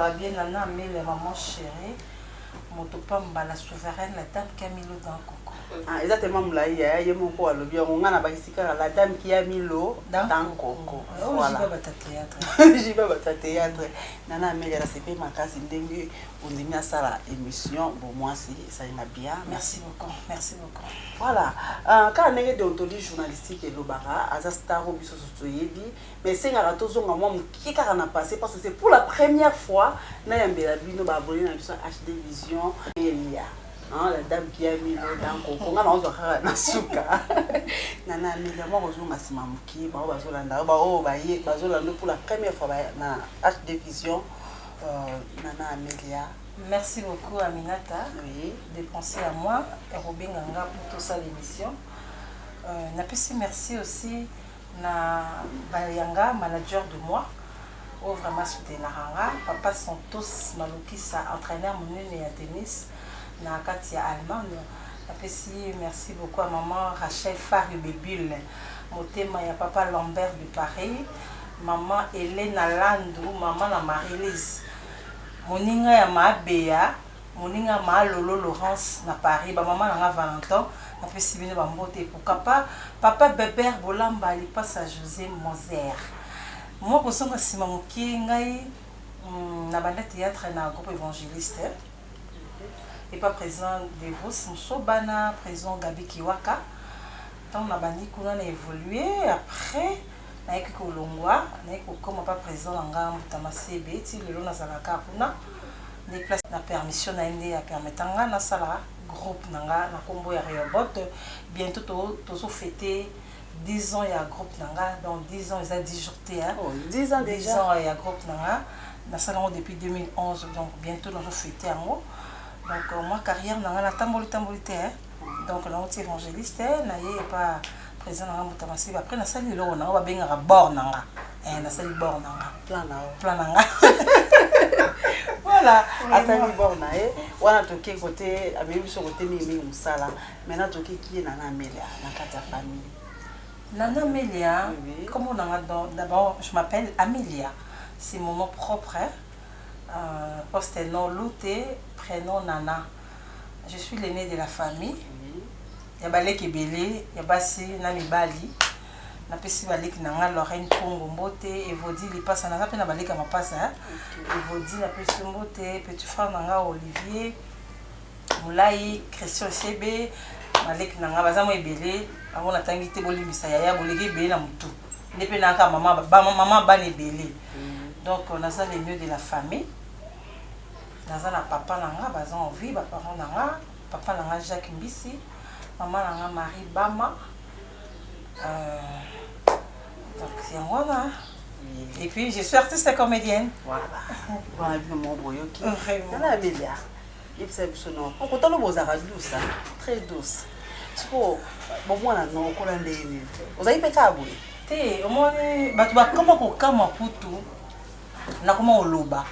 ça va bien, Nana, mais les mamans chéries, mon topamba, la souveraine, la dame qui a mis l'eau dans le coco. Ah, exactement, il y a mon poids, le bien, on a la dame qui a mis l'eau dans le coco. Voilà. J'y vais à théâtre. J'y vais à théâtre. Nana Amélia, c'est pas ma case, on dit à ça l'émission. Bon, moi, ça y va bien. Merci beaucoup. Merci beaucoup. Voilà. Quand on est déontologie journalistique et l'obara, à star au biso sotoyebi, mais c'est un ratour sur moi qui a passé parce que c'est pour la première fois, na yambela bino ba abonné na biso HD Vision Elia. La dame qui a mis l'eau dans le coco, on a besoin de souka. Nana Amélia, moi, je suis mamuki, pour la première fois na HD Vision. Nana Amélia. Merci beaucoup Aminata de penser à moi et Robin Ganga pour tout ça l'émission. Merci aussi na Bayanga, manager de moi. Oh vraiment soutenir Papa Santos Malukisa, entraîneur mon et à tennis na Katia Allemande. Merci beaucoup à maman Rachel Faribébule. Motema ya papa Lambert de Paris, maman Hélène Landou, maman la Marie-Lise. Moninga ya Mabea, moninga ma Lolo Laurence na Paris, ba maman na Valentin, na pesi bino ba mbote pour papa Beber Bolamba il passe à José Moser. Moi ko songa sima moki ngai na banda théâtre na groupe évangéliste et pas présent de Vos Msobana, présent Gabi Kiwaka. Tant na bandi kuna na évolué après na yeki kolongwa na yeki kokoma pas présent na ngambo tamasebe ti lelo na zalaka kuna des places na permission na ende ya permetanga na sala groupe nanga na kombo ya Reobot bientôt to fêter 10 ans ya groupe nanga donc 10 ans ils a 10 jours hein. Oh, 10 ans déjà 10 ans ya groupe nanga na sala depuis 2011 donc bientôt nous fêter yango donc moi carrière nanga na tamboli hein. Donc là on est évangéliste na yé pas présent na ngambo tamasebe après na sali lelo na ba benga bord nanga na sali bord nanga plan nanga voilà à sali bord na wana toke côté abebi so côté mimi musala maintenant toke qui est Nana Amélia na kata famille Nana Amélia comme on a d'abord je m'appelle Amélia c'est mon nom propre poste nom Louté prénom Nana je suis l'aînée de la famille. Il y a Balek Ebele, il y a Bassi, Nami Bali, na pesi Balek Nanga, Lorraine Pongo Mbote, Evodi, il passe à Nanga, Balek à ma passe, Evodi, la pesi Mbote, petit frère Nanga, Olivier, Moulai, Christian Sebe, Balek Nanga, Bazamo Ebele, avant la tangité Boli Bisaya, Bolege Ebele, la Moutou. Depuis Nanga, maman Ban Ebele. Donc, on a ça les mieux de la famille. On a ça papa Nanga, Bazan en vie, parents Nanga, papa Nanga Jacques Mbisi. Maman Nanga Marie Bama. Donc c'est moi là. Et puis je suis artiste et comédienne. Voilà. Voilà mon boyoki. Nana Amélia. Il s'est vu son nom. On compte le beau douce, très douce. C'est pour moi là non qu'on a des. Vous avez pété à bout. Té, au moins bah comment qu'on kama putu. Na comment on loba.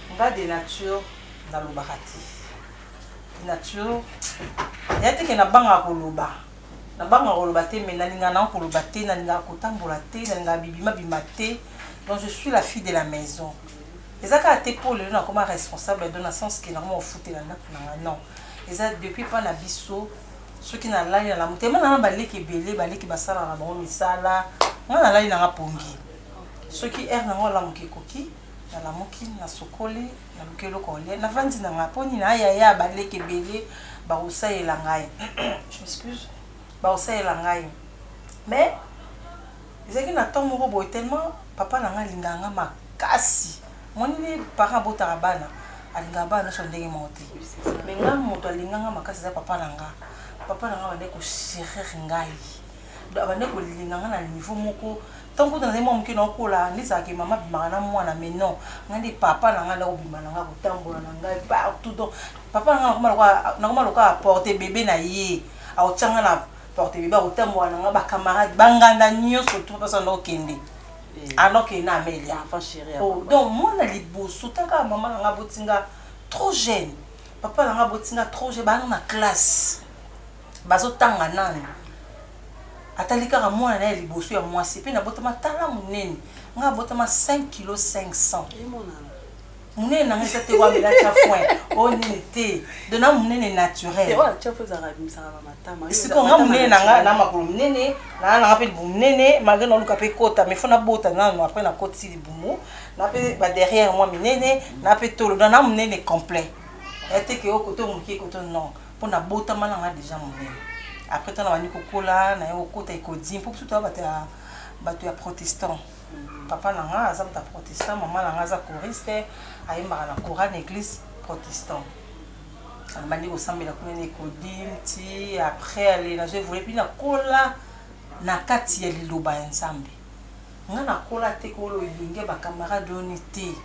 On va de nature dans le barati. Nature ya te ke na banga koloba te mais nalinga na koloba te nalinga kotambola te nalinga bibima bimate donc je suis la fille de la maison ezaka te pour le na comme responsable de naissance qui normalement fouté la non eza depuis pas na biso ceux qui na lali na mutema na baleki belé baleki basala na bango misala moi na lali na pongi ceux qui er na la mukikoki na la moki na sokoli na lukelo kolé na vandi na ngaponi na ya baleki belé ba osaela ngai je m'excuse ba osaela ngai mais ezaki na temps moko boy tellement papa na ngai linganga makasi moni ni parents botaka bana alinga bana so ndenge monte mais nga moto alinganga makasi za papa na nga bande ko chérir ngai bande ko linganga na niveau moko tant que dans un moment qui n'a pas là ni ça que maman bimana moi na mais non ngandi papa na nga na obimana nga kotambola na ngai partout donc papa na nga loka porter bébé na ye a otanga na porter bébé otambola na nga ba camarade banganda nyoso tout parce que no kende alors que na Amélia enfant chéri donc moi na liboso taka maman na nga botinga trop jeune papa na nga botinga trop jeune ba na classe bazo tanga nani atalika moi na liboso ya mwasi pe na botama tala munene nga botama 5 kg 500 Munene nanga ça te wa mela cha foin. On était. Dona munene naturel. Et voilà, tu as fait ça matama. Si ko nga munene nanga na makolo munene, na pe munene, malgré no luka pe kota, mais fona bota na après na koti di bumu. Na pe ba derrière moi munene, na pe tolo na munene complet. Était que au côté muki côté non. Pour na bota malanga déjà munene. Après tu na bani kokola, na yo kota ikodim pour tout bato ya protestant. Papa nanga aza ta protestant, maman nanga aza choriste, ayemba na chorale l'église protestant. Bandi ko sambela kuna ne kodim ti après aller na je voulais puis na kola na kati ya liloba ya nsambe. Nga na kola te ko lo yinge ba camarade unité.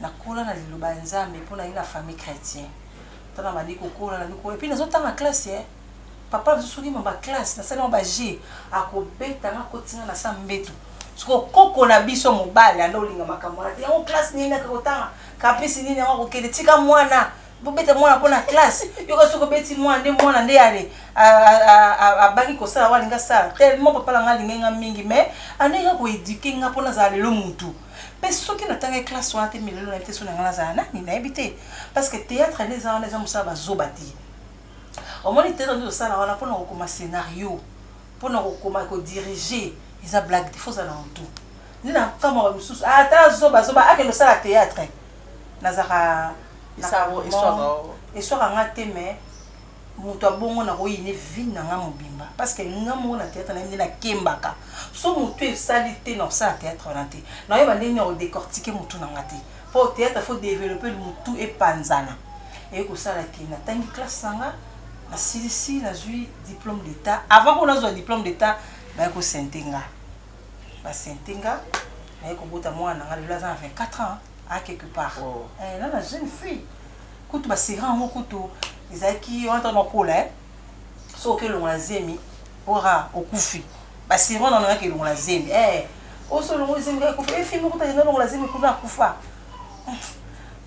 Na kola na liloba ya nsambe pour na ina famille chrétienne. Tana bandi ko kola na ko et puis nazo tanga classe eh. Papa nzusuki mamba classe na sala ba G akobeta nga kotinga na sambetu. Siko koko na biso mobali ando linga makamwana te yango classe nini na kotanga kapesi nini yango kokele tika mwana bobeta mwana pona classe yoko soko beti mwana nde mwana nde ale abangi ko sala walinga sala tellement papa langa linga mingi mais aneka ko éduquer nga pona za lelo mutu pe soki na tanga classe wana te milelo na biteso na ngana za nani na ebité parce que théâtre les gens musa bazobati au moins théâtre nous sala wana pona ko ma scénario pona ko ko diriger ils a blague des fois à l'entour ni na kama wa msusu ata zoba ake no sala théâtre nazaka histoire nga te mais mutu abongo na koyine vie na nga mobimba parce que nga mo na théâtre na ndina kembaka so mutu esalité na sala théâtre na te na yeba ndeni o décortiquer mutu na nga te pour théâtre faut développer mutu et panzana et ko sala ki na tangi classe nga na silisi na zui diplôme d'état avant qu'on a un diplôme d'état ba ko sentinga ba sentinga na ko bota mwana nga le a 24 ans à quelque part là la jeune fille kutu ba sira ngo kutu izaki wanta no kola so ke lo ngazemi ora okufi ba sira na nga ke lo ngazemi o so lo ngazemi ka kufi fille mo kuta na lo ngazemi kuna kufa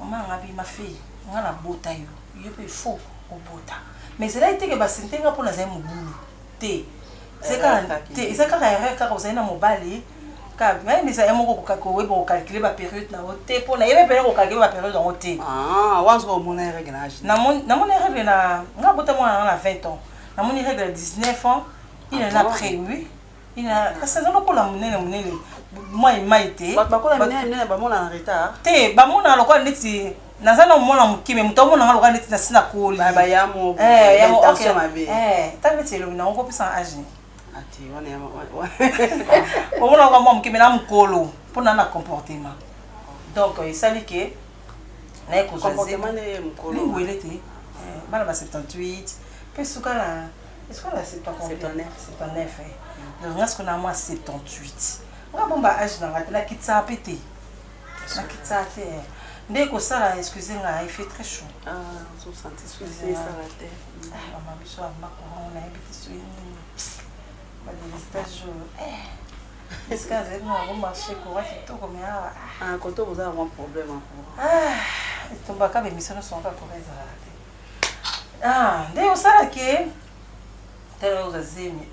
mama nga bi ma fille nga na bota yo pe faux au bota mais c'est là été que ba sentinga pour na za mobulu te c'est quand erreur quand vous avez na mobali ka mais ça yamo ko webo calculer ba période na wote pour na yebe période ko calculer ba période en wote once ko mona règle na mon règle na nga bota moi na 20 ans na mon règle 19 ans il en a près oui il a ça non ko la monene moi il m'a été ba ko la monene ba mona en retard te ba mona lokwa neti nazana mona mukime mutomo na lokwa neti na sina ko ba yamo intention mabe tabeti lo na ko pesa âge ati wana ya on a vraiment qui mena mkolo pour na comportement donc ça dit que na ko comportement ne mkolo lingo il était bala ba 78 puis suka la est-ce qu'on a 79 donc est-ce qu'on a moi 78 on a bon ba âge na kitsa pété na kitsa té ndeko ça excusez-moi il fait très chaud 66 c'est ça la tête maman biso ma ko on a habité sur des stages est-ce que vous avez marché correct tout comme quand vous avez un problème et ton bac avec mission sont pas correct ndio sala ke tena uzazemi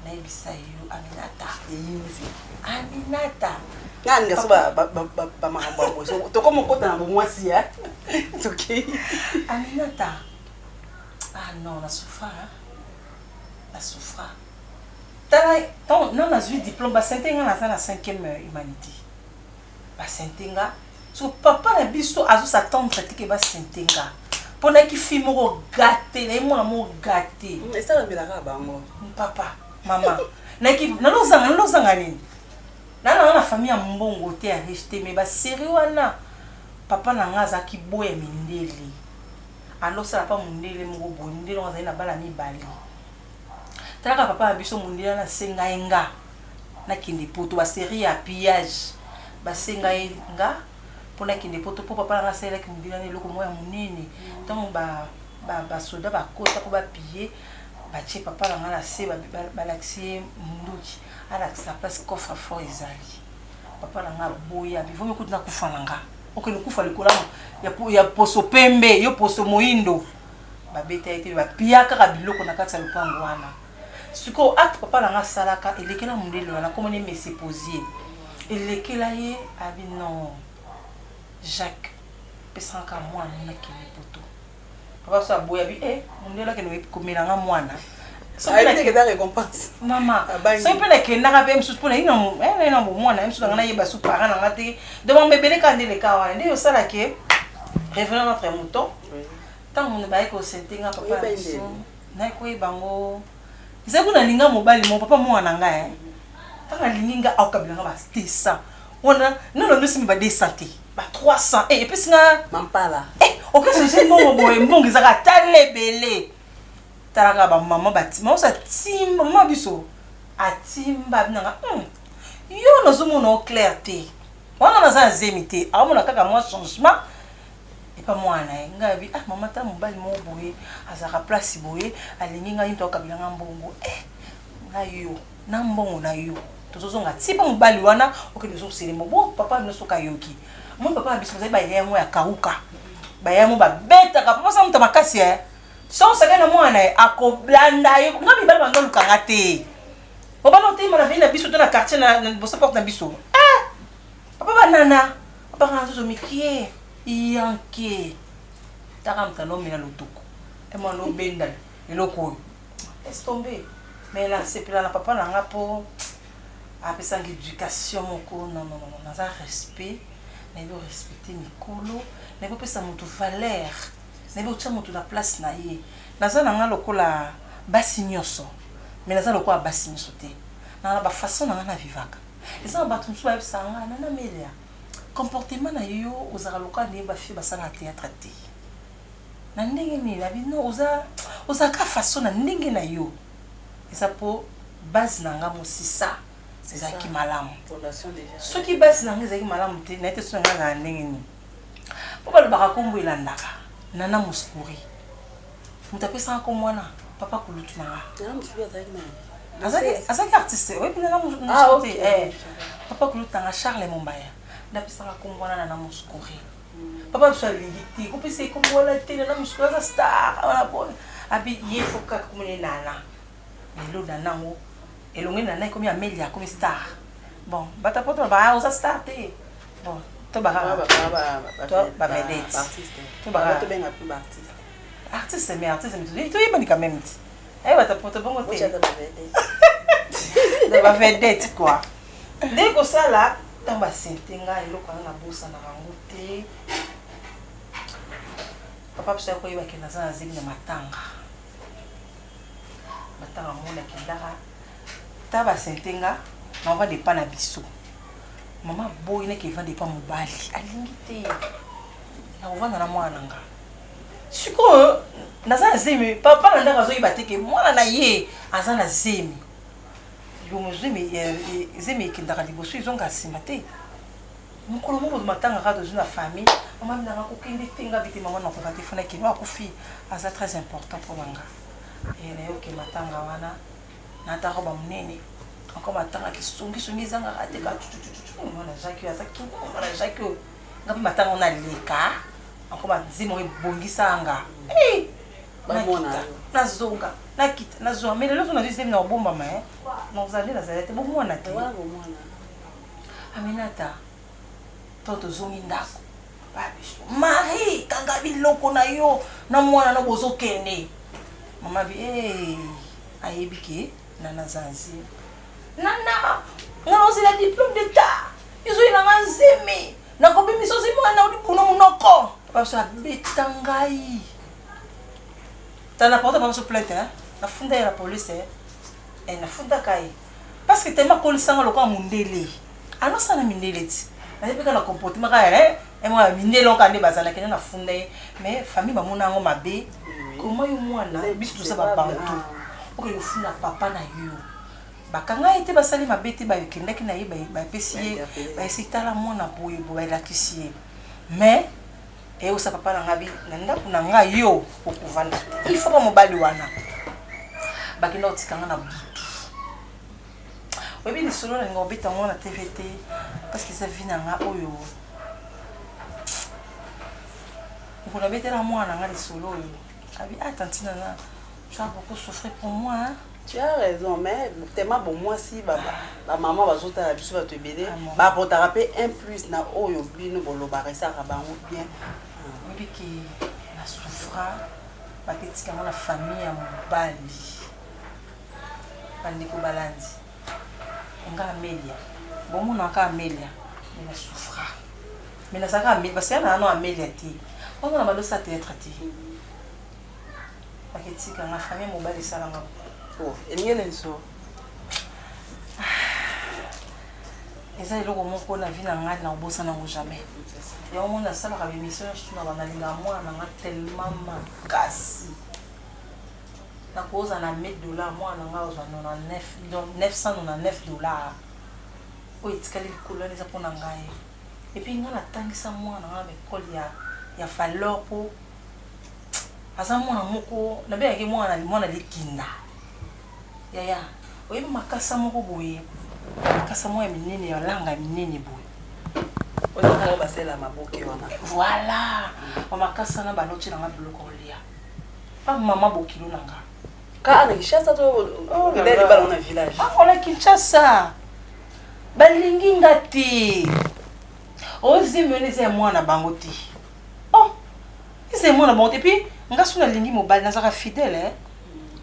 na ibisa yo Aminata ngani ngaso ba mahambo so to comme kota na mwasi ya toki Aminata non la souffra tala ton non a eu diplôme ba sentenga na la 5e humanité ba sentenga so papa na biso azo s'attendre que ba sentenga pona ki fi mo gâté na mo mo gâté et ça la ka bango papa maman na ki na lozanga nini na famille mbongo te a rejeté mais ba sérieux wana papa na nga za ki boye mindeli alors ça pas mondele mo bo ndele on za na bala mi bali taka papa biso mondele na senga enga na kindi poto ba série ya pillage ba senga enga pona kindi poto po papa na sela ki mondele na loko moya munene tant ba soda ba kota ko ba piller ba che papa na na se ba laxie munduki ala sa place coffre fort ezali papa na boya bi vomi kutina kufa nanga okene kufa likola ya poso pembe yo poso moindo ba beta ete ba pia kaka biloko na kati ya lupango wana siko acte papa na salaka elekela mundele wana comme ne me se posier elekela ye abi non Jacques pesanga mwana na kini poto papa so aboya bi mondela ke no komela mwana so pena que da récompense mama so pena ke ndaka pe msusu pona ina ina mwana msusu ngana yeba su para na ngati de mon bébé le kandele kawa ndio sala ke revenons notre mouton tant mon ba ko sentinga papa biso na ko ibango izaku na linga mobali mo papa mwana nga tanga lininga akabila nga ba stisa ona non non simi ba 200 ba 300 et puis nga mampala ok c'est bon boy mbongi zaka talebele taraka ba mama batima osa timba mama biso atimba binanga yo no zumu no clarté wana na za zemité amona kaka moi changement et pas moi na nga bi mama ta mobali mo boye azaka place boye alingi nga into kabila nga mbongo na yo na mbongo na yo tozozonga tipa mobali wana okende zo selemo bo papa bino soka yoki mon papa biso ba yemo ya kauka ba yemo ba beta ka papa sa muta makasi so saka na mwana akoblanda yo ngabi bala bando lukanga te obano te mala vina biso to na quartier na bosa porte na biso papa banana papa nga zo mikie yanke taka mtano mina lotoko ema no benda eloko est tombé mais là c'est pila na papa na nga po apesa éducation moko non naza respect na yo respecter mikolo na yo pesa mutu valeur na yo tia mutu na place na ye naza na nga lokola basi nyoso mais naza lokola basi nyoso te na ba façon na nga na vivaka eza ba tumsu ba sanga na melia comportement na yo ozaka lokola ne ba fi basala théâtre te na ndenge ni na bino oza ka façon na ndenge na yo eza po base na nga mosisa ezaki malamu soki basi na nga ezaki malamu te na ete so nga na ndenge ni po balobaka kombo elandaka nana moskuri moto apesaka komwana papa kulutu na nga azaki artiste oyebi nana moskuri te papa kulutu na nga Charles Mombaya ndapesaka kombwana nana moskuri papa biso alingi te kopesa ekombola te nana moskuri aza star wana bona abi ye fo kaka komone nana lelo nanango elongi na nai komi Amélia komi star bon bata poto ba oza star te bon to ba vedette to ba to benga plus artiste artiste mais to yebani quand même bata poto bongo te de ba vedette quoi dès que ça là tamba sentenga eloko na bosa na rango te papa psa ko yeba kena za zimi na matanga mona kindara taba sentenga na va dépend na biso mama boy ne ke va dépend mobali alingi te na uvana na mwana nga siko naza zemi papa na ndaka zo yibate ke mwana na ye aza na zemi yo muzemi zemi kindara liboso izonga sima te mukolo mo matanga ka dans une famille mama ndanga ko kende tenga bite mama na ko ba te fona ke no akufi aza très important pour nga na yo ke matanga wana na ta roba munene encore matanga ki songi zanga rate ka mwana Jacques azaki mwana Jacques ngapi matanga na leka encore mazimo ebongisanga ba mona na zonga na kita na zo mais lelo na deuxième na bomba mais non zali na zali te bo mwana te wala bo mwana Aminata toto zongi ndako ba biso mari kanga biloko na yo na mwana na bozo kende mama bi ayebiki nana zanzi nana ngana osila diplôme d'état izo ina nzeme na kobi miso zima na ulibuno munoko papa so betangai tana porte papa so plainte na funda ya la police na funda kai parce que tellement kolisanga lokwa mundele anosa na mindele ti na peka na comportement ka moi mindele okande bazana kenya na funda mais famille ba mona ngo mabe comment yo mwana biso to sa ba bantu ok yo funda papa na yo bakanga ete basali mabete ba yokendaki na ye ba pesi ba esitala mwana boye ba lakisi mais osa papa na ngabi na ndaku na nga yo okuvanda il faut pas mobali wana bakenda otikanga na butu oyebi lisolo na linga obeta ngo na TVT parce que ça vit na nga oyo ngona betela mwana nga lisolo oyo abi tantina na tu as beaucoup souffert pour moi hein? Tu as raison, mais tellement bon, moi si la maman va sauter la biche va te béder, bah pour te rappeler un plus na oyo bino bolo baresa rabango bien. Oui qui la souffra, ba petit quand la famille à mobali. Bandiko balandi. Nga Amelia. Bon mon aka Amelia, mais la souffra. Mais la saka Amelia parce que na no Amelia ti. On a malo sa théâtre ti. Ba petit quand la famille mobali salanga. Oh, elingelenso. Eza eloko moko na vie na ngai na obosa nango jamais. Ya omona asalaka bémission nyonso na banalinga mwana nga tellement makasi. Nakoza na $1000 mwana nga ozwa 999 $. Oyo etikali likolo eza mpo na ngai. Epuis nga natangisa mwana nga na ekole ya valeur mpo aza mwana moko nabengaki mwana likinda. Yaya, oyebi makasa moko boye. Makasa moko ya minene ya langa minene boye. Oyo moko basela maboke wana. Voilà. Makasa na banoti nanga biloko olia. Pa mama bokilo nanga. Ka ana Kinshasa to ndeli bala na village. Ah, on a Kinshasa. Balingi ngati. Ozi meneze mwana bango ti. Oh. Ise mwana bango ti puis ngasuna lingi mobali nazaka fidèle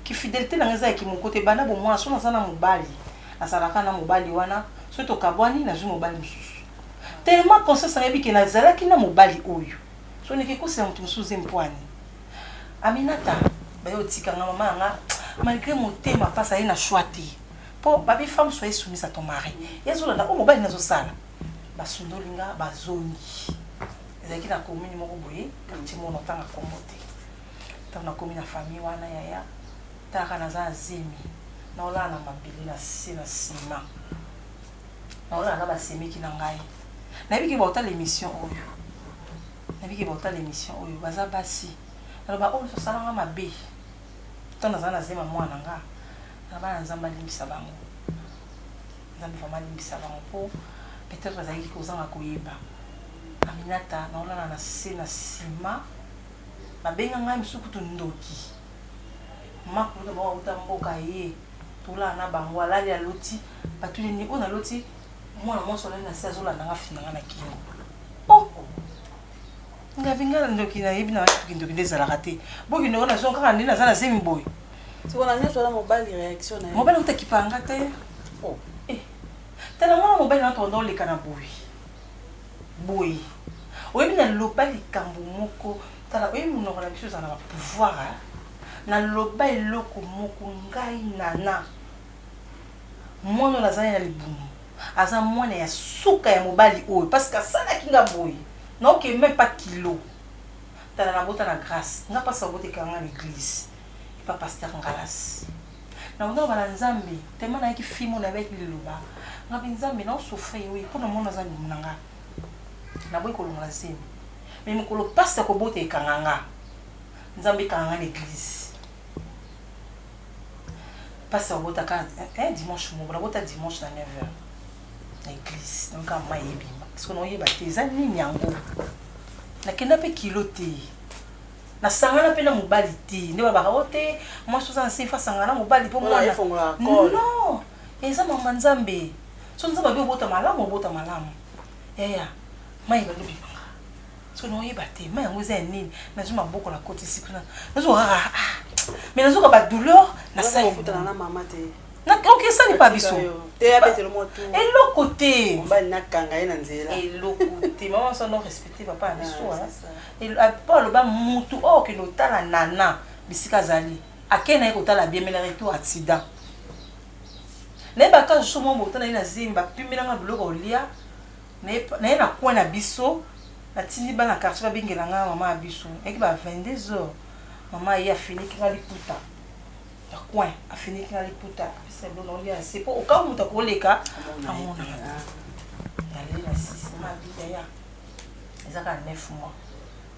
ki fidélité na ngeza ki mon côté bana bo mwana so nazana mobali. Asalaka na mobali wana so to kabwani na zu mobali mususu. Tellement conscience ngebi ki nazala ki na mobali oyo. So niki ko se mutu mususu mpwani. Aminata bayo tika nga mama nga malgré mon thème passe à une choiti. Po babi femme soyez soumise à ton mari. Yezo la ko mobali nazo sala. Ba sundolinga ba zoni. Ezaki na commune moko boye, quartier mo notanga komote. Tana commune na famille wana yaya. Taka na za zemi. Na ola na mabili na sima. Na ola na ba semiki na ngai. Na biki ba l'émission oyo. Na biki ba l'émission oyo baza basi. Alors ba oyo so sala nga mabe. Tona za na zema mwana nga. Na ba nzamba limbisa bango. Nzamba fama limbisa bango po peut-être bazali ko zanga koyeba. Aminata na ola na sima. Babenga ngai misuku tu ndoki. Makuta ba uta mboka ye. Tula na bango alali ya loti. Batuli ni ona loti. Mwana monso na sazo la nga fina na kingo. Oh. Ngabinga ndoki na yebi na ndoki ndezala raté. Boki ndo na zonka kaka ndina zana zemi boy. Si on a net la mobile réaction na. Mobile utakipanga te. Oh. Eh. Tala mwana mobile na tondo le kana boy. Boy. Oyebi na loba likambo moko. Tala oyebi munoko na biso za na pouvoir. Na loba eloko moko ngai nana. Mwana na zana ya libumu. Aza mwana ya suka ya mobali oyo parce que ça na kinga boy. Non que même pas kilo. Tala na bota na grâce. Nga pas sa bote kanga l'église. Pas pasteur ngalas. Na ndo bala nzambe, tellement na ki fimo na avec liloba. Nga binzambe na souffrir oui pour na mona za limunanga. Na boy ko longa zemi. Mais mukolo pasteur ko bote kanga. Nzambe kanga l'église. Pasteur bota ka dimanche mo, bota dimanche na 9h. L'église donc à mayebi parce que non yeba teza nini yango na kenda pe kilote na sangana pe na mobali te ne ba ote moi so ça fa sangana mobali po mwana non eza mama nzambe so nzambe be bota malamu ya mayeba lobi so non yeba te ma yango za nini na zuma boko la côté sikuna na zo mais na zo ka ba douleur na sa na mama te. Ok, ça n'est pas biso. Et l'autre côté. Et l'autre côté. Maman, ça non respecté papa biso. Et pas le bas mutu oh que nous ta la nana bisika zali. Akena ko ta la bien mais le retour accident. Ne ba ka so mo bota na ina zimba pimela nga biloko olia. Na na kwa na biso. Na tini ba na quartier ba bingela nga mama biso. Et ki ba 22h. Maman ya fini ki ngali puta. Ya coin a fini ki ngali puta. C'est bon on vient c'est pour au cas où tu koleka amona aller la 6 mois déjà ezaka 9 mois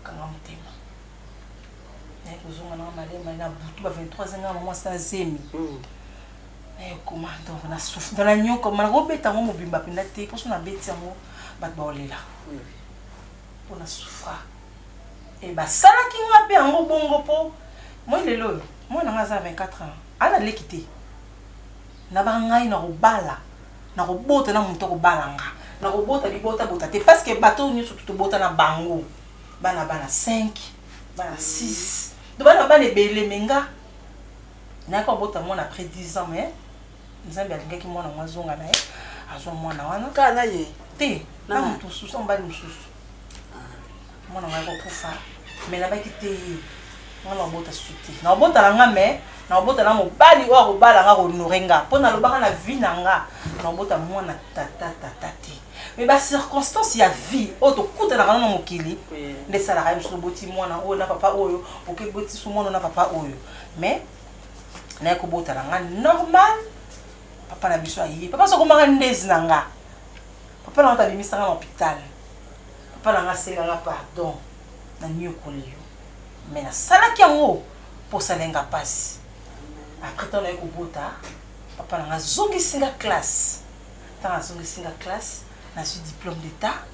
kanga mutema na kuzunga na malema na butu ba 23 ans maman sa zemi comment donc na souffre dans la nyoko mana ko beta ngo mobimba pinda te pour so na beti yango bat ba olela pour na souffra et ba sala ki ngape yango bongo po moi lelo moi na nga za 24 ans ala lekité na bangai na robala na robota na muntu robalanga na robota bibota bota te parce que bateau ni surtout bota na bango bana 5 bana 6 do bana ebele menga na ko bota mona après 10 ans mais nzambe alingaki mwana mwazonga na ye azo mwana wana kana ye te na muntu susu mbali mususu mwana ngako kufa mais na baki te mwana bota suti na bota langa mais na bota na mobali wa robala nga konorenga pona lobaka na vie nanga na bota mwana tata te mais ba circonstance ya vie auto kuta na kana mokili nde sala ka mso boti mwana o na papa oyo oke boti su mwana na papa oyo mais na ko bota langa normal papa na biso ayi papa soko maka ndezi nanga papa na ta bimisa na hôpital papa na nga senga nga pardon na nyokoli yo mais na salaki yango pour salenga pasi après tant na ko bota papa na nga zongi singa classe tant zongi singa classe na su diplôme d'état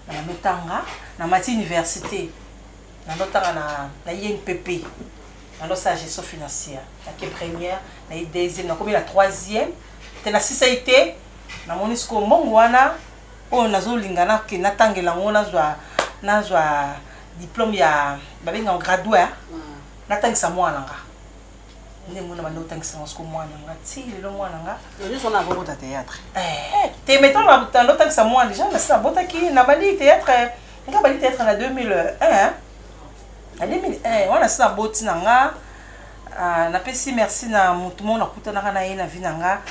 na metanga na mati université na ndotanga na INPP na ndo sa gestion financière na ke première na deuxième na combien la troisième te na sisaité na monisco mbongo wana o nazolingana ke natangela ngo nazwa diplôme ya babenga gradué natangisa mwana nga nde mona bando tangisa ngo mwana nga ti lelo mwana nga yo sona boko ta théâtre te mettons na bando tangisa mwana déjà na sa botaki na bali théâtre nga bali théâtre na 2001 na 2001 wana sa boti na nga na pesi merci na mutu mona kutana na ye na vie na nga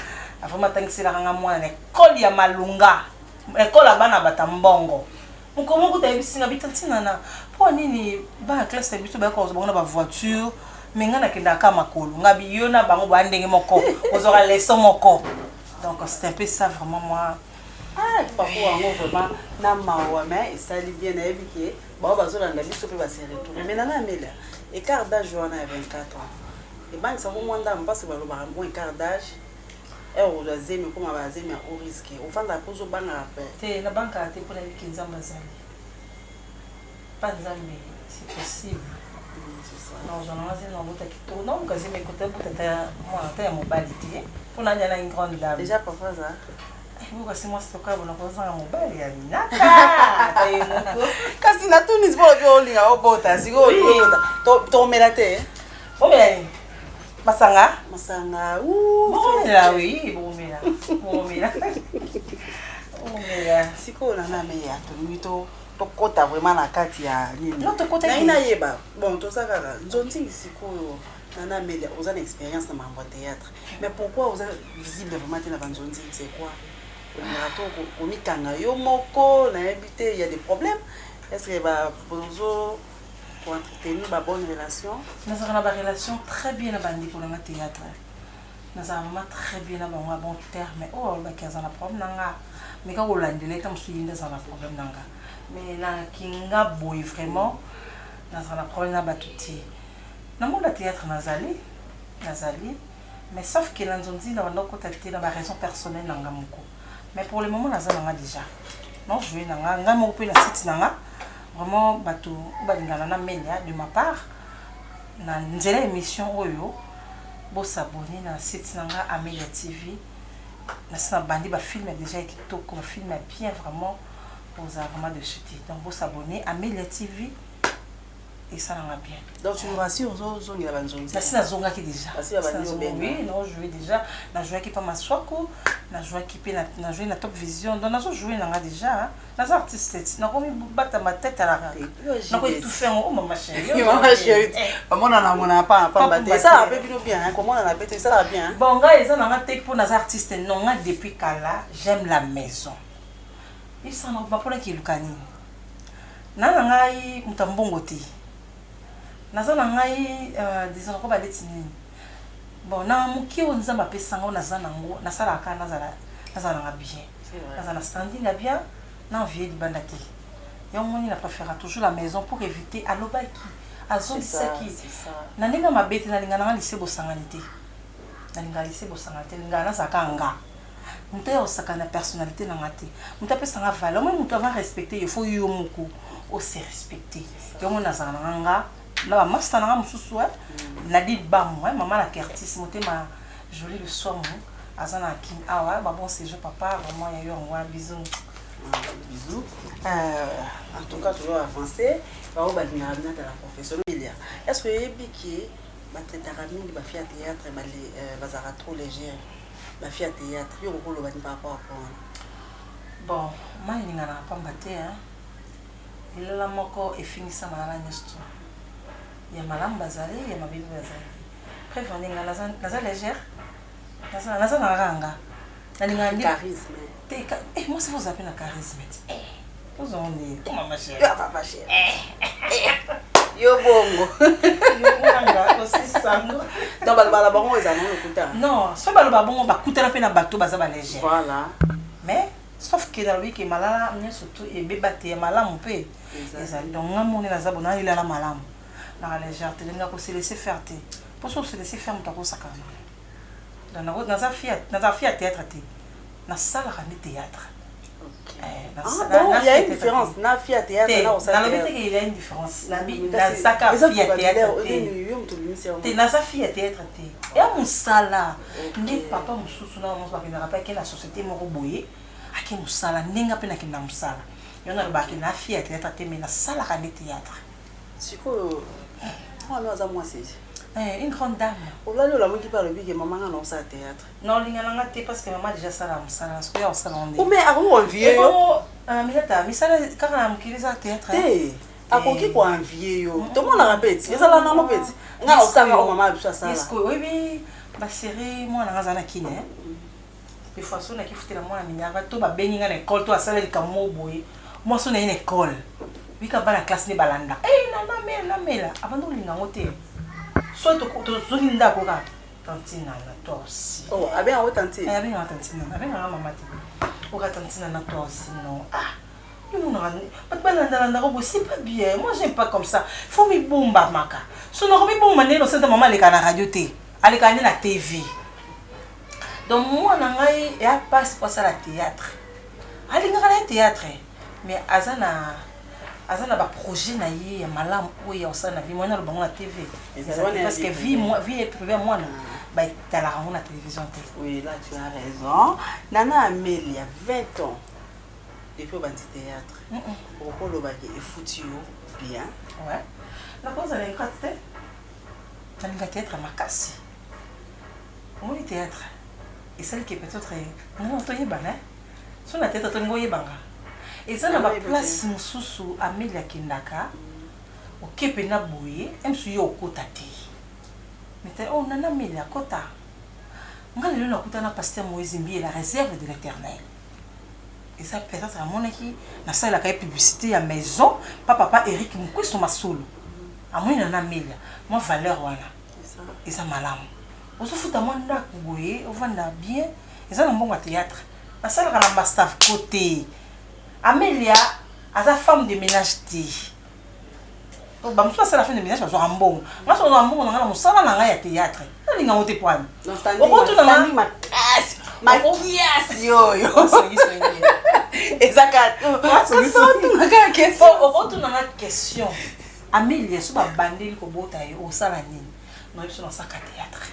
vraiment tangisela nga mwana na école ya Malunga école ya bana batambongo mukomo kutayibisinga bitantina na po nini ba classe biso ba ko zobona ba voiture menga na kenda ka makolo ngabi yo na bango ba ndenge moko ozora leçon moko donc c'est un peu ça vraiment moi parfois on vraiment na mawa mais ça li bien na ebiki ba bazolanda biso pe ba se retourner mais na mela écart d'âge wana ya 24 ans et banque ça vous mwanda mpasi ba lo ba bon écart d'âge on doit zémer comme on va zémer au risque au fond de la pause au banc à te la banque a été pour la vie qui nzamba zali pas nzambe c'est possible non j'en ai assez dans votre qui tourne non quasi mes côtés pour moi ta mobile te pour na une grande dame déjà parfois ça vous kasi moi c'est quoi on a un mobile ya minaka ta yemo kasi na tunis pour que on linga obota siko to melate o me Masanga? Masanga. Bomela, oui, bomela. Siko na na me ya to kota vraiment na kati ya nini. Non to kota. Na ina yeba. Bon, to saka nzonzi siko na me vous avez une expérience dans mon théâtre. Mais pourquoi vous êtes visible vraiment dans nzonzi c'est quoi? On a to komikanga yo moko na habité il y a des problèmes. Est-ce que ba bozo pour entretenir une bonne relation? Nous avons une relation très bien abandonnée pour le théâtre. Nous avons vraiment très bien abandonné un bon terme. Oh, il y a un problème. Mais quand on l'a dit, comme je suis dans un problème. Mais là, kinga boy vraiment, nous avons un problème à battre. Dans le théâtre, Nazali, mais sauf que nous avons dit dans notre côté, dans ma raison personnelle, mais pour le moment, nous avons déjà. Non, je vais dans la site. Vraiment bato balingana na menya de ma part na nzela émission oyo bo s'abonner na site nanga Amelia TV na sina bandi ba film déjà kitoko ba film bien vraiment pour vraiment de chuter donc bo s'abonner Amelia TV et ça va bien donc tu nous rassures zo ngi la banzonzi na sina zonga ki déjà parce que oui non je joué déjà na joué qui pas maswako na joué qui pe na joué na top vision donc na zo joué nanga déjà na artiste na komi bata ma tête à la na ko tout faire oh maman chérie maman na mona pas bater ça va bien comment on a pété ça va bien bon gars ils ont na tête pour na artiste non nga depuis kala j'aime la maison ils sont pas pour qui lukani na ngai mutambongo te nazana ngai disons ko baleti nini bon na muki on nzamba pesanga on nazana ngo na sala ka nazala bien nazana standing ya bien na vie di bandaki yo moni na préfère toujours la maison pour éviter alobaki azon saki na ninga mabeti na ninga na lycée bosanganité na ninga lycée bosanganité ninga na sakanga muto ya osaka na personnalité na ngate muto pesanga valeur moi muto va respecter il faut yo muko o se respecter yo mona nazana nga là master na mususu na dit ba moi maman la Curtis motema joli le soir Azana Kim. Ah ouais, bah bon, c'est je papa, vraiment, il y a eu un bisou. Bisous. En tout cas, toujours avancé. On va venir à la profession. Est-ce que Ebiki, ma tétaramine, ma fille à théâtre, ma zara trop légère, ma fille à théâtre, il y a un rôle par rapport à bon, moi, il n'y en a pas battu, hein. Il a la moko et fini ça malala nesto. Il y a malam bazali, il y a ma bibi bazali. Bref, on est naza légère. Naza naranga. charisme. Eh, moi, c'est vous appelez un charisme. Eh, vous en êtes. Comment ma chère? Ma chère. Yo bongo. Donc, balabaron, ils en ont le coup. Non, soit balababon, bah, coûter la peine à bateau, bazaba légère. Voilà. Mais, sauf que dans lui qui est malala, surtout, et bébaté, malam, on peut. Donc, on est dans la zabona, il a la malam. Dans la légèreté, on a se laisser faire. Pour ça, se laisser faire, on a ça quand même. Dans la fille à théâtre, dans la salle de théâtre. Bon, il y a une différence. Dans la fille à théâtre, dans la vérité, il y a une différence. La fille à théâtre, dans sa fille à théâtre, il y a un sala. N'est papa mon sousou na mon papa qui n'a pas que la société m'a roboyé. À qui mon sala n'est pas qui n'a mon sala. Il y en a qui n'a fille à théâtre, mais la salle à théâtre. C'est quoi? Moi, c'est une grande dame. On va le qui parle de maman dans sa théâtre. Non, il y en a parce que maman déjà ça là, ça là, ce qu'il y a au salon. Mais à où on vient? Mais ça là, quand on a qui les a théâtre. À quoi quoi un vieux? Tout le monde a répété. C'est ça là, non, petit. On ça maman a ça là. Est-ce que oui, ma série, moi, on a un kiné. Des fois, on a qui foutait la moi, la mignonne, tout va bénir à l'école, tout à ça, les camots boy. Moi, on a une école. Oui, quand la classe n'est balanda. Eh, la mère, avant de l'ingénieur. Soit tu zolinda koka tantina na toi aussi. Oh, avec un tantina. Avec un tantina, avec un maman ti. Koka tantina na toi aussi non. Ah, nous on a pas de balanda c'est pas bien. Moi j'aime pas comme ça. Faut mi bomba maka. So no mi bomba né no senta maman les kana radio té. Ale kana na TV. Donc moi na ngai ya passe pour ça la théâtre. Ale ngala théâtre. Mais azana ba projet na ye malam oya osana vie moi na le bango na TV parce que vie privée moi ba tala na télévision. Oui, là tu as raison. Nana Amélia 20 ans depuis le théâtre. Pourquoi le bac est foutu bien? Ouais. La cause elle est gratuite. Dans le théâtre makasi. On le théâtre. Et celle qui peut-être non toye bana. Son la tête to ngoye banga. Et ça, na place mususu Amélia Kindaka, au Kepena Bouye, elle me au kota te. Mais oh, nana Amélia kota. Nga le na kota na pasteur Moïse Mbi la réserve de l'Éternel. Et ça peut-être à mon équipe, na ça la publicité à maison, papa Eric Moukou son masolo. À moi nana Amélia, moi valeur wana. Et ça malam. On se fout à moi na Bouye, on va bien. Et ça na bon théâtre. Na ça la mastaff côté. Amélia, à sa femme de ménage. Bah, moi, c'est la femme de ménage, je suis un bon. Moi, je suis un bon, on a un salon dans le théâtre. Il y a un autre point. Au retour de ma classe, ma kias, yo. Exact. Au retour de la question, Amélia, si ma bandille ko bota au salon, non, je suis dans sa théâtre.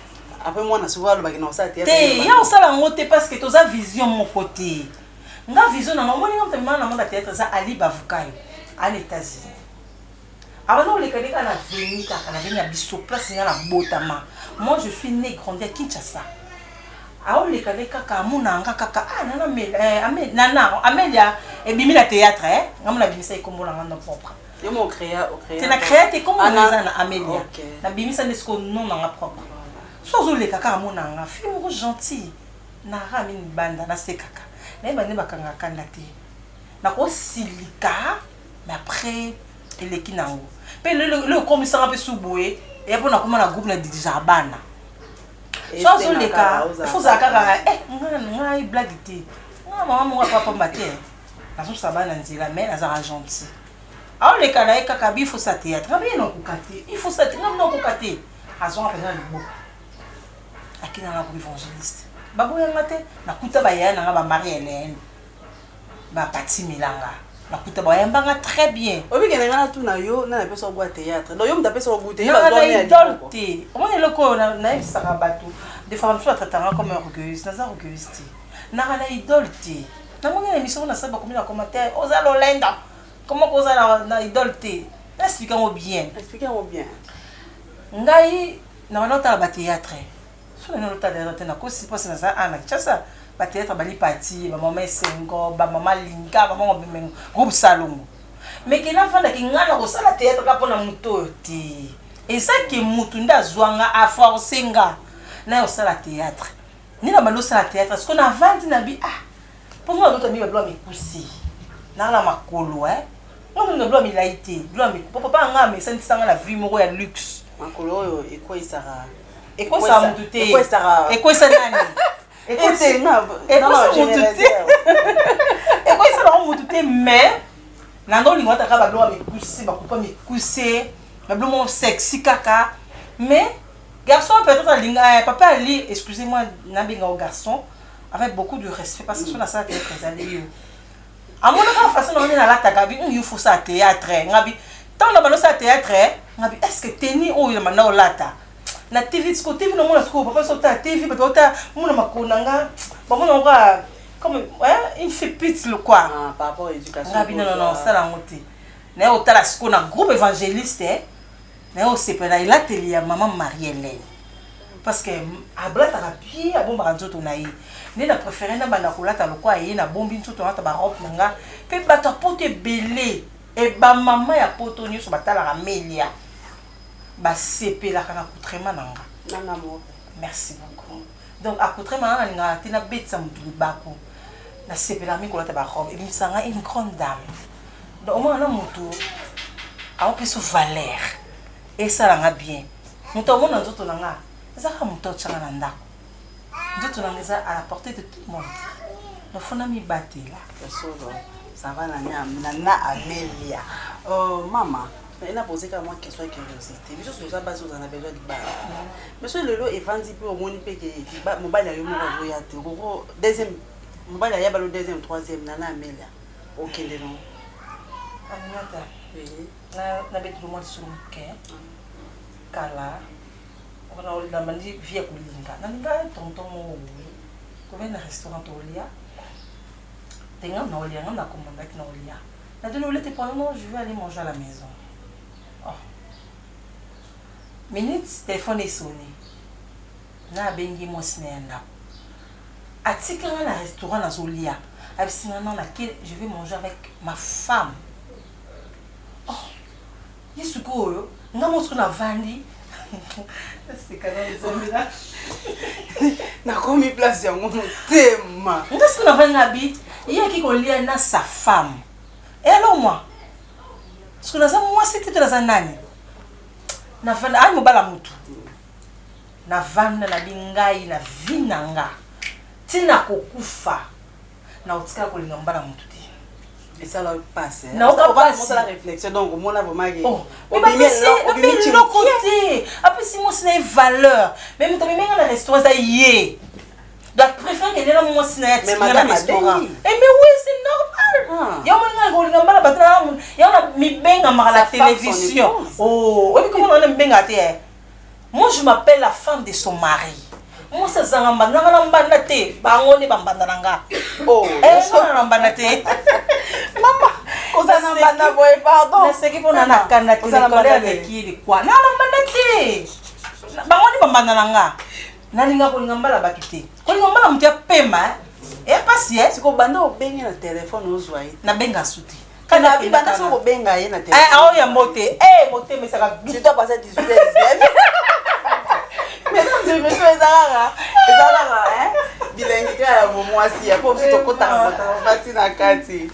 Après, moi, on a souvent le bagage dans sa théâtre. Il y a un salon parce que tu as vision mon côté. Nga vision na ngomoni ngomte mana na théâtre ça Ali Bavukayo à l'États-Unis. Alors non les kaneka na veni kaka na veni à biso place na botama. Moi je suis né grandi à Kinshasa. Alors les kaneka kaka muna nga kaka nana nana Amélia et bimi la théâtre ngamona bimisa ikombo na ngana propre. Yo mo créa Tu na créé comme on na Amélia. Na bimisa nesko non na propre. Sozo les kaka muna nga film gentil. Na ramine banda na sekaka. Mais je ne sais pas si mais après, il est qui n'a pas. Le commissaire a pu s'oublier et après, on a commencé à groupe de Jabana. Sans les cas, il faut savoir que il blague. Maman, papa, matin. La sauce à banane, la mère, elle est gentille. Alors, les cas, il faut ça théâtre. Il faut ça théâtre. Non, il faut le mot. À qui n'a pas évangéliste? Babu ya ngate na kuta ba yana nga ba Marie Hélène ba Pati Milanga nakuta bayambanga très bien obikene ngana tuna yo na pesa au théâtre donc yo mtapesa au théâtre yo bazwa idole te omoni eloko nayebisaka bato des fois mosusu atatanga comme orgueilleuse naza orgueilleuse te naka na idole te namoni na émission na saba komi na commentaire oza lolenda comment koza na idole te explique ngo bien ngai na wana otala bathéâtre so na otala te na kosi posi na za ana chasa bathéâtre bali parti ba mama Esengo ba mama Linga ba mama Bimengo groupe Salongo mais que na vanda ki ngana ko sala théâtre ka pona muto te et ça que mutu nda zwanga a forcenga na yo sala théâtre ni na malo sala théâtre parce qu'on a vandi na bi pour moi d'autres mi ba blo mi kusi na la makolo on ne blo mi laité blo mi papa nga mais ça nsanga la vie moko ya luxe makolo yo ekoisara mutu te ekoisa nani mutu te mais nanga olingo ataka bablo mikuse bakupa mikuse bablo mo sexy kaka mais garçon peut-être alinga papa ali excusez-moi nabenga au garçon avec beaucoup de respect parce que son ça très très allé à mon façon on est na la takabi il faut ça théâtre ngabi tant na balo ça théâtre ngabi est-ce que teni o il mana olata na TV disco TV no mona sco papa sota TV batota mona makonanga ba mona nga comme il fait pit le quoi par rapport à l'éducation non ça la monté na otala sco na groupe évangéliste na o sepela il atelier ya maman Marie-Hélène parce que ablata rapide abomba nzoto na yi ni na préféré na banda kolata le quoi yi na bombi nzoto na ta ba robe nga pe bata pote belé et ba maman ya poto nyoso batala ramelia ba sepela kana accoutrement nanga mo merci beaucoup donc accoutrement nanga nga tina betsa mutu bako na sepela mi kolata ba robe et misanga une grande dame donc au moins na mutu a peu sous valeur et ça langa bien mutu mo na nzoto nanga ça ka mutu tsanga na ndako nzoto nanga ça à la portée de tout le monde no fona mi batela ça va na Amélia maman il a posé qu'à moi question de curiosité. Mais sur ça base on a besoin de bar. Monsieur Lelo est vendu pour mon IP que mobile a eu mon voyage. Deuxième mobile a eu le deuxième troisième nana Amélia. OK les noms. Aminata. Oui. Na betu mo sumuke. Kala. On a demandé via kulinga. Na linga tonton mo. Comme un restaurant olia. Tenga na olia na commande na olia. Na de l'olé te pendant je vais aller manger à la maison. Oh. Minute téléphone est sonné. Na bengi mo sinenda. Atika na restaurant na Zolia. Abisina na laquelle je vais manger avec ma femme. Oh. Yesuko yo, nga mo na vandi. C'est quand même zombie là. Na komi place ya mon tema. Nga na vandi habite, il qui kolia na sa femme. Et alors moi parce que moi c'était dans un nani na vanda ay mobala mutu na vanda na bingai na vinanga tina kokufa na otika kolinga mbala mutu te et ça leur passe na on va la réflexion donc on a vraiment obimi le côté après si moi c'est une valeur même tu même dans restaurant ça y donc préfère que les moi c'est un restaurant mais oui c'est normal ya mwana ngolinga mbala batala ya na mibenga mara la télévision oh oui comment on mibenga te moi je m'appelle la femme de son mari moi ça zanga mbanga na mbanda te bango ne bambanda nanga oh ça na mbanda te mama oza na mbanda boy pardon na seki pona na kana te kolé avec qui de quoi na mbanda te bango ne bambanda nanga nalinga kolinga mbala bakite kolinga mbala mutia pema et pas si c'est ko banda obenga na téléphone ozwa yi na benga suti kana banda so obenga ye na téléphone ah ya moté moté mais ça va tu dois passer 18h19 mesdames et messieurs ezalaka hein bilengi ka ya mwasi ya po to kota bati na kati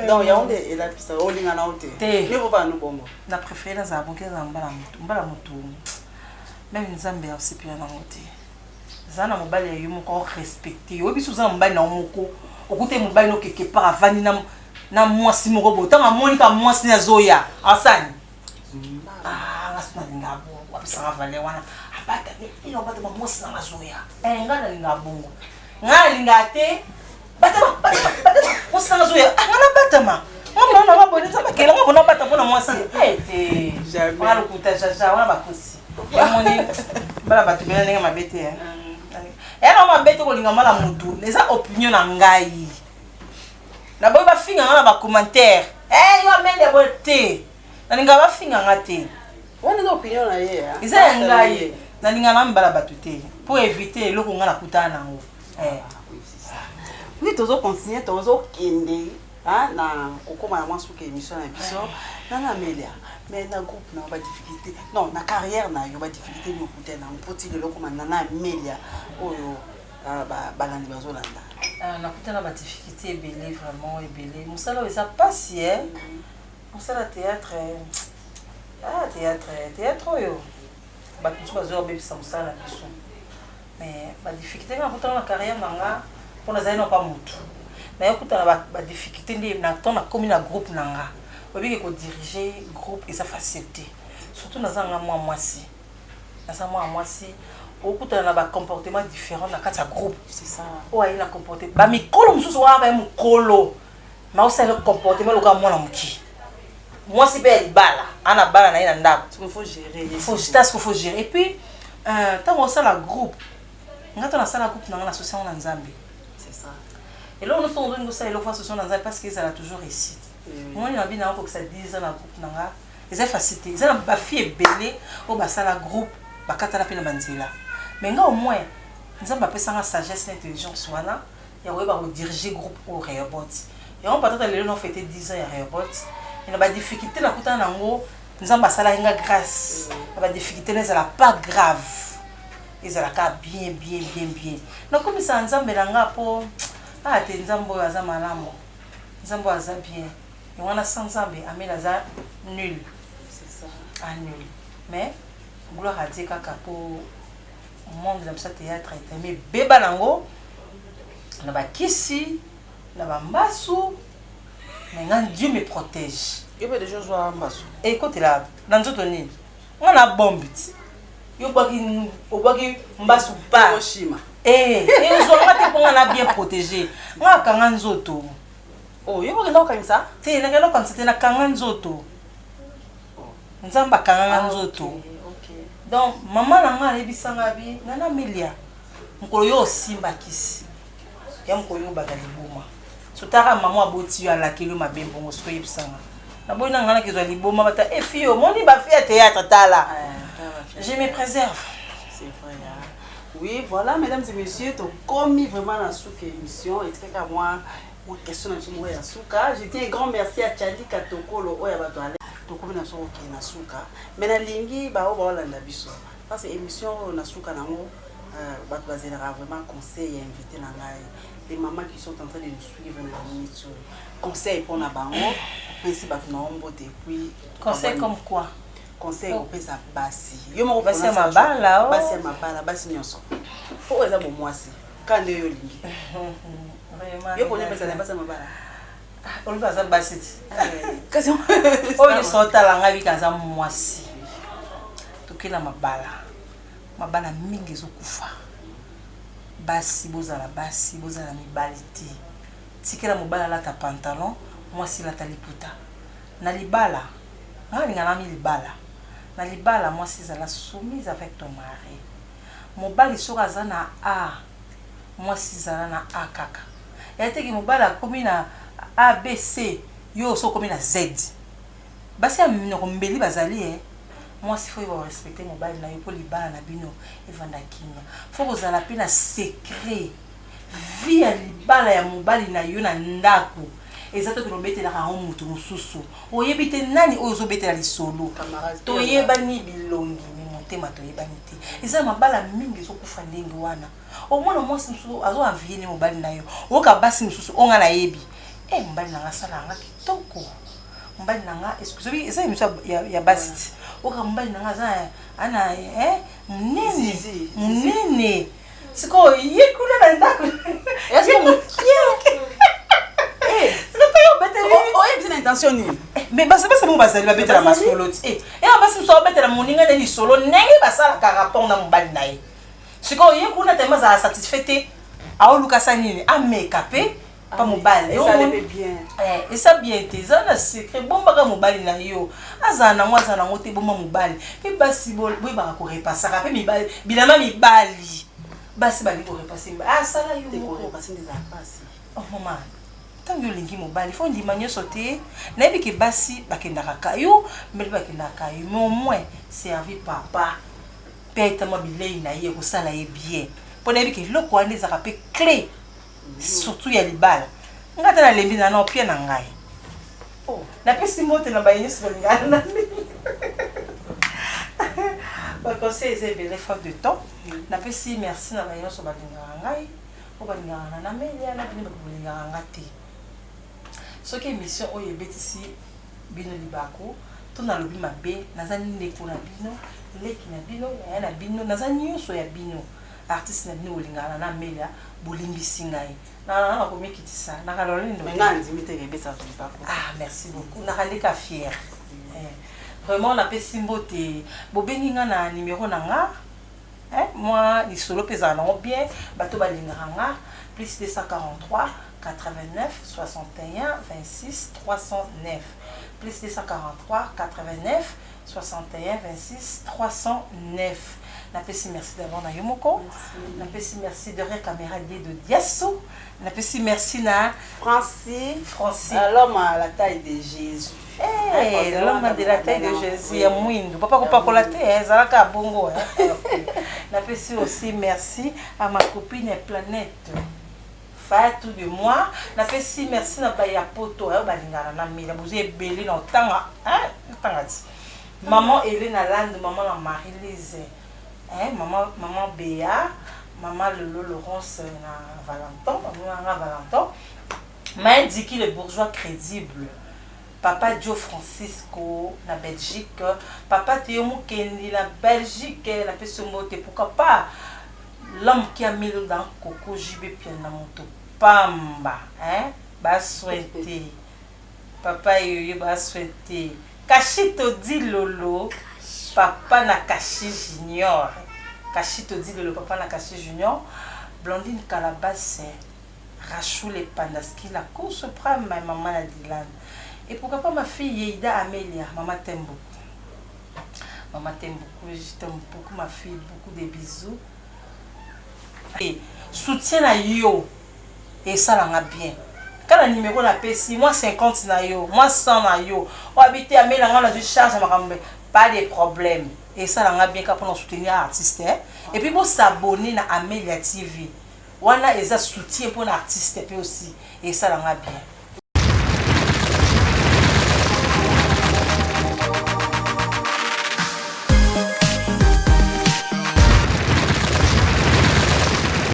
donc ya onde ela pisa olinga na ote mais faut pas nous bombo na préféré za bonke za mbala mutu même nzambe ya osepia na moté zana mobali ya yumo ko respecter obi suzana mobali na moko okute mobali no quelque part avani na mwasi moko botanga monika mwasi na zoya asani ngasuna ngabo wabisa vale wana abata ni ino bata mwasi na zoya ngana ngabongo ngali ngate bata mwasi na zoya ngana bata ma on a abonné ça parce que là on n'a pas tapé moi c'est jamais on a le coûtage jaja on a pas aussi ya moni bala batu bela nenga mabete hein et non mabete ko linga mala mutu les opinions na ngai na boy ba finga na ba commentaire yo amende bote na linga ba finga ngate on a opinion na ye isa ngai na linga na mbala batu te pour éviter loko nga na kutana nango oui tozo continuer tozo kende na kokoma na mwasu ke émission na biso na Amélia mais na groupe na ba difficulté non na carrière na yo ba difficulté ni okuta na mpoti le loko na Amélia oyo balandi bazolanda na kutana ba difficulté ebele vraiment ebele musala eza pasi musala théâtre théâtre oyo ba tutu bazo bebisa musala biso mais ba difficulté na kutana na carrière nanga pona zaino pa mutu na yokutana ba difficulté ndi na tona komi na groupe nanga obiki ko diriger groupe eza facilité surtout na zanga mwasi okutana na ba comportement différent na kati ya groupe c'est ça oyo ina comporter ba mikolo mususu wa ba mukolo ma osala comportement loka mwana muki mwasi pe libala ana bala na ina ndako il faut gérer faut gérer et puis tant on sala groupe ngata na sala groupe na association na Nzambe c'est ça et là on se rend compte ça il faut association na Nzambe parce qu'ils a toujours réussi moi il a bien pour que ça 10 ans na groupe nanga c'est facilité ils ont ba fille belé au ba sala groupe ba katala pe na manzela mais nga au moins Nzambe apesa nga sagesse l'intelligence wana ya ba diriger groupe au Rehoboth et on peut-être les on fêter 10 ans à Rehoboth il y a ba difficulté na kutana nango Nzambe sala nga grâce ba difficulté n'est pas grave ils ont bien donc comme ça Nzambe nanga po te Nzambe aza malamu Nzambe aza bien et on a sans Nzambe amena za nul c'est ça nul mais gloire à Dieu kaka po monde de ce théâtre est mais beba nango na ba kisi na ba mbasu mais nga Dieu me protège il y a des choses à mbasu et côté là dans tout nini on a bombit yo baki mbasu pa Hiroshima ils ont pas pour on a bien protégé nga kanga nzoto oh yo baki ndo kanisa te na ngelo kanisa te na kanga nzoto Nzamba kanga nzoto donc maman nanga alebisanga bi nana Amélia mukolo yo simba kisi ya mukolo yo bagali boma sotaka maman aboti yo alakelo mabembo ngoso yebisanga na boy nanga na kezwa liboma bata fio moni ba fia théâtre tala je me préserve c'est vrai oui voilà mesdames et messieurs donc comme vraiment dans cette émission et très à moi question na chimo ya suka je dis un grand merci à Tchadi Katokolo oya bato ale to comme na so ki na suka mais na lingi ba o ba landa biso parce que émission na suka nango bato bazela vraiment conseil et invité na ngai les mamans qui sont en train de nous suivre na l'émission conseil pour na bango pensi bato na ombote puis conseil comme quoi conseil au pesa basi yo moko basi mabala basi nyonso po eza bo mwasi kande yo lingi yo connais pesa na basi mabala on va ça basi kasi oyo sota la ngabi kaza mwasi tokela mabala mingi ezokufa basi bozala mibali te tikela mobala lata pantalon mwasi lata liputa na libala nga libala na libala mwasi zala soumise avec ton mari mobali soka aza na A mwasi zala na A kaka ya teki mobala komi na A B C yo so komi na Z basi ya minoko mbeli bazali mwasi faut y respecter mobali na yo po libala na bino evanda kimia faut kozala pe na secret vie ya libala ya mobali na yo na ndako ezato kilobetela ka mutu mususu oyebi te nani oyo zobetela lisolo toyebani bilongi ni motema toyebani te eza mabala mingi ezokufa ndenge wana omwana mwasi mususu azo envie ni mobali na yo oka basi mususu onga na yebi mobali nanga sala nga kitoko mobali nanga excusez eza émission ya basi oka mobali nanga za ana munene siko yekula na ndako est-ce que intention ni mais basi mo bazali babetela masolo ti basi so betela moninga ne lisolo ndenge basala ka rapport na mobali na ye siko ye kuna tema za satisfait te aoluka sa nini ameka pe pas mobile et ça allait bien et ça bien été ça na secret bon baka mobile na yo azana moi azana ngote bon mobile et basi boy ba ko repasser après mibali bilama mibali basi bali ko repasser ça là yo ko repasser des passer oh maman tant yo lingi mobile faut ndima nyo sauter na bi ke basi bakendaka kayo mais bakendaka kayo mais au moins servi papa pète moi bilei na ye ko sala ye bien pour na bi ke loko ande za pe clé surtout ya libala ngata na lembi na no pia na ngai oh na pesi mote na bayini so ngana na ba conseil c'est belle faute de temps na pesi merci na bayini so balinga ngai o balinga na melia na bini balinga ngati so ke mission o yebetisi bino libako to na lobi mabe nazani ndeko na bino leki na bino ya na bino nazani nyonso ya bino artiste na bino olingana na melia bolimbisi ngai na ko mikitisa na kalole ndo ngandi miteke besa libako merci beaucoup na kaleka fier vraiment na pesi mbote bobengi nga na numéro na nga moi ni solo pesa na bien bato balingaka nga plus 243 89 61 26 309 plus 243 89 61 26 309 na pesi merci d'abord na yomoko na pesi merci de ré caméra de Diasso na pesi merci na Francis l'homme à la taille de Jésus l'homme de la taille de Jésus ya mwindo papa ko pakola te ezalaka bongo na pesi aussi merci à ma copine Planète Fatou de moi na pesi merci na ba ya poto balingana na mila bozo ebele na tanga maman Hélène Lande maman la Marie-Lise maman Béa, maman Lolo Laurence na Valentin, maman Valentin, m'a dit qu'il est bourgeois crédible. Papa Joe Francisco na Belgique, papa Théo Mukendi na Belgique, la personne moté pourquoi pas l'homme qui a mis le dans Coco JB Pian na moto pamba, ba souhaité. Papa yoyo ba souhaité. Kashito dit Lolo. Papa Nakashi Junior. Kashito dit le papa Nakashi Junior. Blondine Calabasse. Rachou les Pandaski. La Cour suprême, ma maman la Dylan. Et pourquoi pas ma fille Yeida Amélia. Maman t'aime beaucoup. Maman t'aime beaucoup. Je t'aime beaucoup ma fille. Beaucoup de bisous. Et soutien à yo. Et ça l'a bien. Quand le numéro na PC, moi 50 na yo, moi 100 na yo. On habite à Mélange, on a du charge à ma pas de problème et ça l'a bien pour nous soutenir artiste et puis pour s'abonner à Amélia TV on a des soutien pour l'artiste aussi et ça l'a bien